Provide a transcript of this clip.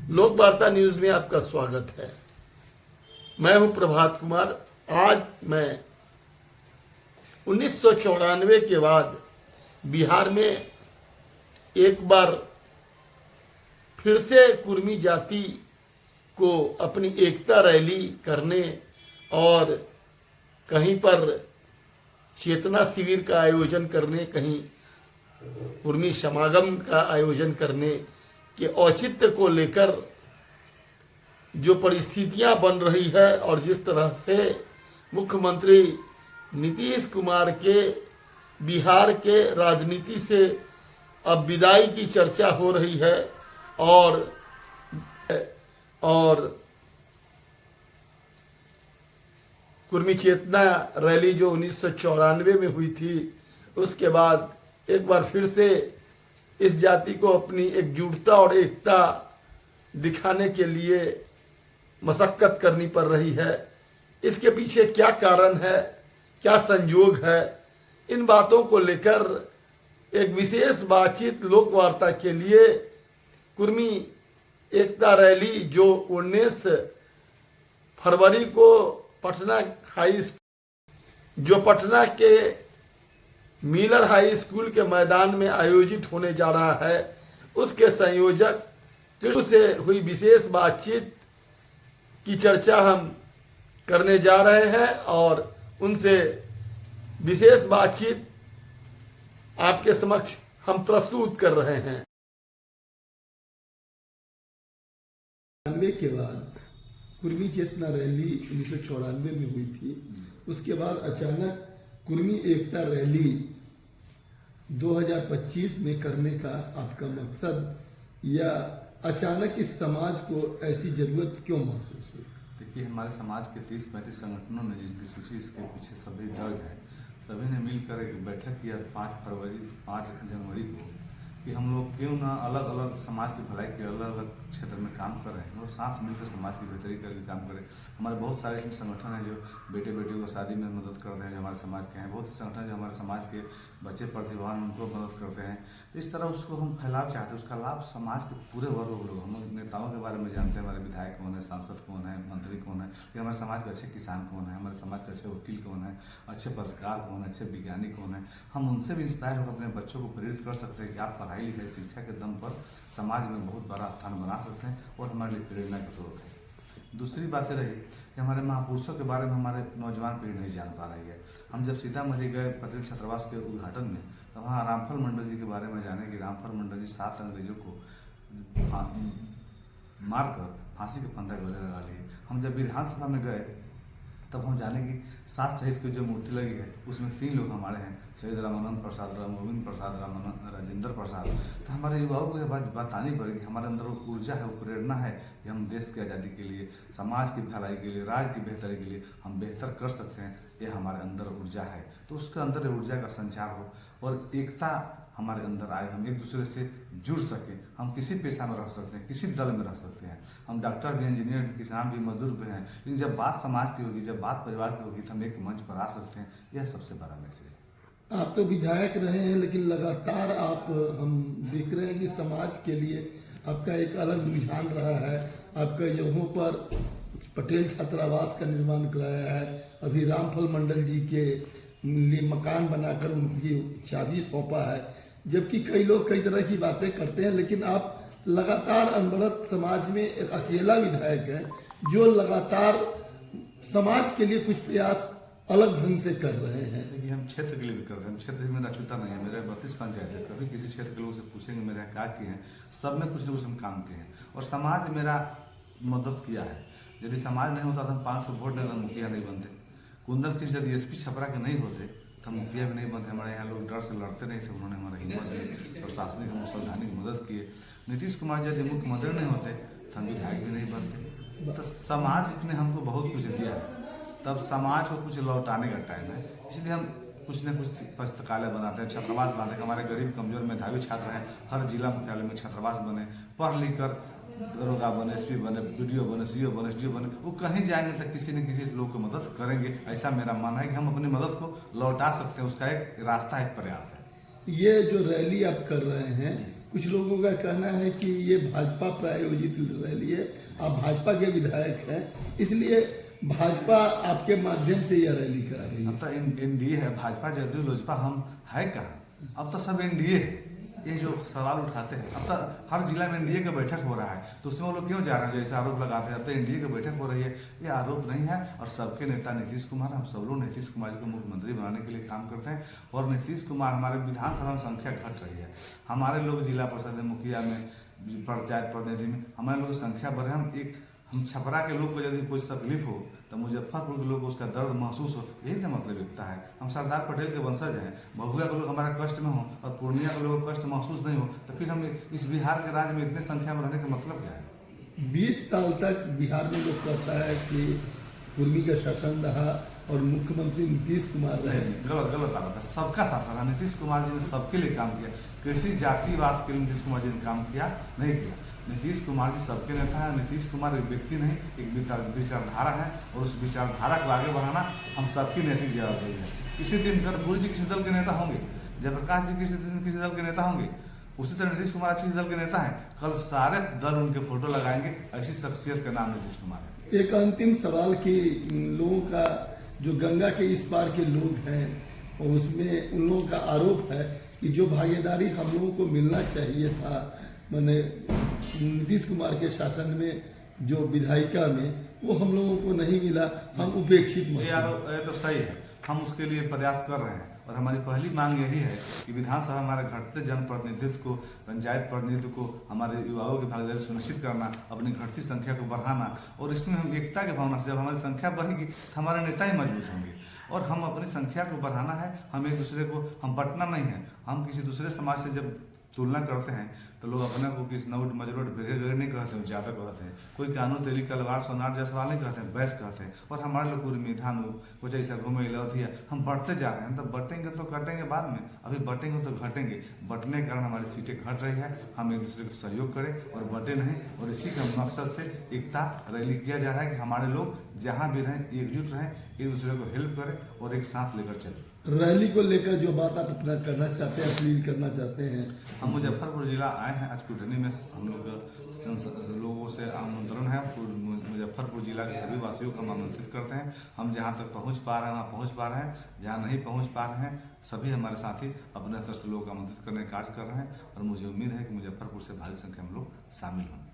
लोक वार्ता न्यूज में आपका स्वागत है। मैं हूं प्रभात कुमार। आज मैं 1994 के बाद बिहार में एक बार फिर से कुर्मी जाति को अपनी एकता रैली करने और कहीं पर चेतना शिविर का आयोजन करने, कहीं कुर्मी समागम का आयोजन करने के औचित्य को लेकर जो परिस्थितियां बन रही है और जिस तरह से मुख्यमंत्री नीतीश कुमार के बिहार के राजनीति से अब विदाई की चर्चा हो रही है और कुर्मी चेतना रैली जो 1994 में हुई थी, उसके बाद एक बार फिर से इस जाति को अपनी एकजुटता और एकता दिखाने के लिए मशक्कत करनी पड़ रही है। इसके पीछे क्या कारण है, क्या संयोग है, इन बातों को लेकर एक विशेष बातचीत लोक वार्ता के लिए कुर्मी एकता रैली जो 19 फरवरी को पटना के मिलर हाई स्कूल के मैदान में आयोजित होने जा रहा है, उसके संयोजक कृष्ण से हुई विशेष बातचीत की चर्चा हम करने जा रहे हैं और उनसे विशेष बातचीत आपके समक्ष हम प्रस्तुत कर रहे हैं। के बाद कुर्मी चेतना रैली 1994 में हुई थी, उसके बाद अचानक कुर्मी एकता रैली 2025 में करने का आपका मकसद या अचानक इस समाज को ऐसी जरूरत क्यों महसूस हुई? देखिए, हमारे समाज के 30-35 संगठनों में जिसकी सूची इसके पीछे सभी दर्ज है, सभी ने मिलकर एक बैठक किया 5 जनवरी को कि हम लोग क्यों ना अलग अलग समाज की भलाई के अलग अलग क्षेत्र में काम कर रहे हैं और साथ मिलकर समाज की बेहतरी करके काम करें। हमारे बहुत सारे ऐसे संगठन हैं जो बेटे बेटियों को शादी में मदद कर रहे हैं, जो हमारे समाज के हैं। बहुत से संगठन जो हमारे समाज के बच्चे प्रतिभावान उनको मदद करते हैं। तो इस तरह उसको हम फैलाव चाहते हैं, उसका लाभ समाज के पूरे वर्ग को लोग, हम नेताओं के बारे में जानते हैं, हमारे विधायक कौन है, सांसद कौन है, मंत्री कौन है, फिर हमारे समाज के अच्छे किसान कौन है, हमारे समाज के अच्छे वकील कौन है, अच्छे पत्रकार कौन है, अच्छे वैज्ञानिक कौन है। हम उनसे भी इंस्पायर होकर अपने बच्चों को प्रेरित कर सकते हैं कि आप पढ़ाई लिखाई शिक्षा के दम पर समाज में बहुत बड़ा स्थान बना सकते हैं और हमारे लिए प्रेरणा का स्रोत है। दूसरी बातें रही कि हमारे महापुरुषों के बारे में हमारे नौजवान पीढ़ी नहीं जान पा रही है। हम जब सीतामढ़ी गए पटेल छात्रावास के उद्घाटन में, तो वहाँ रामफल मंडल जी के बारे में जाने कि रामफल मंडल जी 7 अंग्रेजों को मारकर फांसी के फंदा गले लगा लिए। हम जब विधानसभा में गए तब हम जाने कि 7 शहीद की जो मूर्ति लगी है उसमें 3 लोग हमारे हैं, शहीद रामानंद प्रसाद, रामगोविंद प्रसाद, राजेंद्र प्रसाद। तो हमारे युवाओं को यह बात बतानी पड़ेगी, हमारे अंदर वो ऊर्जा है, वो प्रेरणा है कि हम देश की आज़ादी के लिए, समाज की भलाई के लिए, राज्य की बेहतरी के लिए हम बेहतर कर सकते हैं। यह हमारे अंदर ऊर्जा है, तो उसके अंदर ऊर्जा का संचार हो और एकता हमारे अंदर आए, हम एक दूसरे से जुड़ सके। हम किसी पेशा में रह सकते हैं, किसी दल में रह सकते हैं, हम डॉक्टर भी, इंजीनियर भी, किसान भी, मजदूर भी हैं, लेकिन जब बात समाज की होगी, जब बात परिवार की होगी, तो हम एक मंच पर आ सकते हैं। यह सबसे बड़ा मैसेज है। आप तो विधायक रहे हैं, लेकिन लगातार आप हम देख रहे हैं कि समाज के लिए आपका एक अलग रुझान रहा है। आपका जगहों पर पटेल छात्रावास का निर्माण कराया है, अभी रामफल मंडल जी के लिए मकान बनाकर उनकी चाबी सौंपा है, जबकि कई लोग कई तरह की बातें करते हैं, लेकिन आप लगातार अनवरत समाज में एक अकेला विधायक है जो लगातार समाज के लिए कुछ प्रयास अलग ढंग से कर रहे हैं। देखिए, हम क्षेत्र के लिए भी करते हैं, क्षेत्र में मेरा छूता नहीं है। मेरे 32 पंचायत है, कभी किसी क्षेत्र के लोगों से पूछेंगे मेरे यहाँ क्या किए हैं, सब में कुछ न कुछ हम काम किए हैं और समाज मेरा मदद किया है। यदि समाज नहीं होता तो हम 500 वोट नहीं, मुखिया नहीं बनते। कुंदन किस यदि एसपी छपरा के नहीं होते तो हम मुखिया भी नहीं बनते। हमारे यहाँ लोग डर से लड़ते नहीं थे, उन्होंने हमारा हिम्मत दी, प्रशासनिक हम संवैधानिक मदद किए। नीतीश कुमार जी यदि मुख्यमंत्री नहीं होते तो हम विधायक भी नहीं बनते। तो समाज ने हमको बहुत कुछ दिया है, तब समाज को कुछ लौटाने का टाइम है, इसलिए हम कुछ न कुछ पुस्तकालय बनाते हैं, छात्रावास बनाते हैं। हमारे गरीब कमजोर मेधावी छात्र हैं, हर जिला मुख्यालय में छात्रावास बने, पढ़ लिख कर दरोगा बने, एसपी बने, बीडीओ बने, सीओ बने, एसडीओ बने, वो कहीं जाएंगे तो किसी न किसी लोग को मदद करेंगे। ऐसा मेरा मानना है कि हम अपनी मदद को लौटा सकते हैं, उसका एक रास्ता, एक प्रयास है। ये जो रैली आप कर रहे हैं, कुछ लोगों का कहना है कि ये भाजपा प्रायोजित रैली है, आप भाजपा के विधायक हैं, इसलिए भाजपा आपके माध्यम से यह रैली करा रही है। अब तो एनडीए है, भाजपा जदयू लोजपा हम है कहाँ? अब तो सब एनडीए है। ये जो सवाल उठाते हैं, अब तो हर जिला में एनडीए का बैठक हो रहा है, तो उसमें वो लोग क्यों जा रहे हैं? जैसे आरोप लगाते हैं अब तो एनडीए की बैठक हो रही है, ये आरोप नहीं है। और सबके नेता नीतीश कुमार, हम सब लोग नीतीश कुमार जी को मुख्यमंत्री बनाने के लिए काम करते हैं। और नीतीश कुमार, हमारे विधानसभा में संख्या घट रही है, हमारे लोग जिला परिषद में, मुखिया में, पंचायत प्रतिनिधि में हमारे लोग संख्या बढ़ रही है। हम छपरा के लोग को यदि कोई तकलीफ हो तो मुजफ्फरपुर के लोग को उसका दर्द महसूस हो, यही तो मतलब एकता है। हम सरदार पटेल के वंशज हैं, बहुआ के लोग हमारे कष्ट में हो और पूर्णिया के लोगों को कष्ट महसूस नहीं हो, तो फिर हम इस बिहार के राज्य में इतने संख्या में रहने का मतलब क्या है? 20 साल तक बिहार में लोग कहता है कि कुर्मी का शासन रहा और मुख्यमंत्री नीतीश कुमार रहे। गलत आरोप है। सबका शासन है, नीतीश कुमार जी ने सबके लिए काम किया, किसी जातिवाद के लिए नीतीश कुमार जी ने काम किया नहीं किया। नीतीश कुमार जी सबके नेता है। नीतीश कुमार एक व्यक्ति नहीं, एक विचारधारा है, और उस विचारधारा को आगे बढ़ाना हम सबकी नैतिक जवाबदारी है। किसी दिन कर्पूरी जी किसी दल के नेता होंगे, जयप्रकाश जी किसी दिन किसी दल के नेता होंगे, उसी तरह नीतीश कुमार आज किसी दल के नेता है, कल सारे दल उनके फोटो लगाएंगे। ऐसी शख्सियत का नाम नीतीश कुमार है। एक अंतिम सवाल कि लोगों का जो गंगा के इस पार के लोग हैं, और उसमें उन लोगों का आरोप है कि जो भागीदारी हम लोगों को मिलना चाहिए था, मैंने नीतीश कुमार के शासन में जो विधायिका में, वो हम लोगों को नहीं मिला, हम उपेक्षित ये तो सही है, हम उसके लिए प्रयास कर रहे हैं। और हमारी पहली मांग यही है कि विधानसभा हमारे घटते जनप्रतिनिधित्व को, पंचायत प्रतिनिधित्व को, हमारे युवाओं की भागीदारी सुनिश्चित करना, अपनी घटती संख्या को बढ़ाना। और इसमें हम एकता की भावना से, जब हमारी संख्या बढ़ेगी तो हमारे नेता ही मजबूत होंगे। और हम अपनी संख्या को बढ़ाना है, हम एक दूसरे को, हम बंटना नहीं है। हम किसी दूसरे समाज से जब तुलना करते हैं तो लोग अपने को किस नौट मजरोट बेगेगर नहीं कहते हैं, ज़्यादा कहते हैं। कोई कानू तेली कलवार सोनार जसवाल नहीं कहते हैं, बैस कहते हैं। और हमारे लोग कुर्मी धानु कुछ ऐसा घूमे लौथिया, हम बढ़ते जा रहे हैं। तो बटेंगे तो कटेंगे बाद में, अभी बटेंगे तो घटेंगे। बटने के कारण हमारी सीटें घट रही है। हम एक दूसरे को सहयोग करें और बटे नहीं। और इसी के मकसद से एकता रैली किया जा रहा है कि हमारे लोग जहाँ भी रहें एकजुट रहें, एक दूसरे को हेल्प करें और एक साथ लेकर चलें। रैली को लेकर जो बात आप अपना करना चाहते हैं, अपील करना चाहते हैं? हम मुजफ्फरपुर जिला आए हैं, आज कुटनी में हम लोग लोगों से आमंत्रण है। मुजफ्फरपुर जिला के सभी वासियों को हम आमंत्रित करते हैं। हम जहाँ तक पहुँच पा रहे हैं वहाँ पहुँच पा रहे हैं, जहाँ नहीं पहुँच पा रहे हैं सभी हमारे साथी अपने स्तर से लोग आमंत्रित करने का कार्य कर रहे हैं। और मुझे उम्मीद है कि मुजफ्फरपुर से भारी संख्या में लोग शामिल होंगे।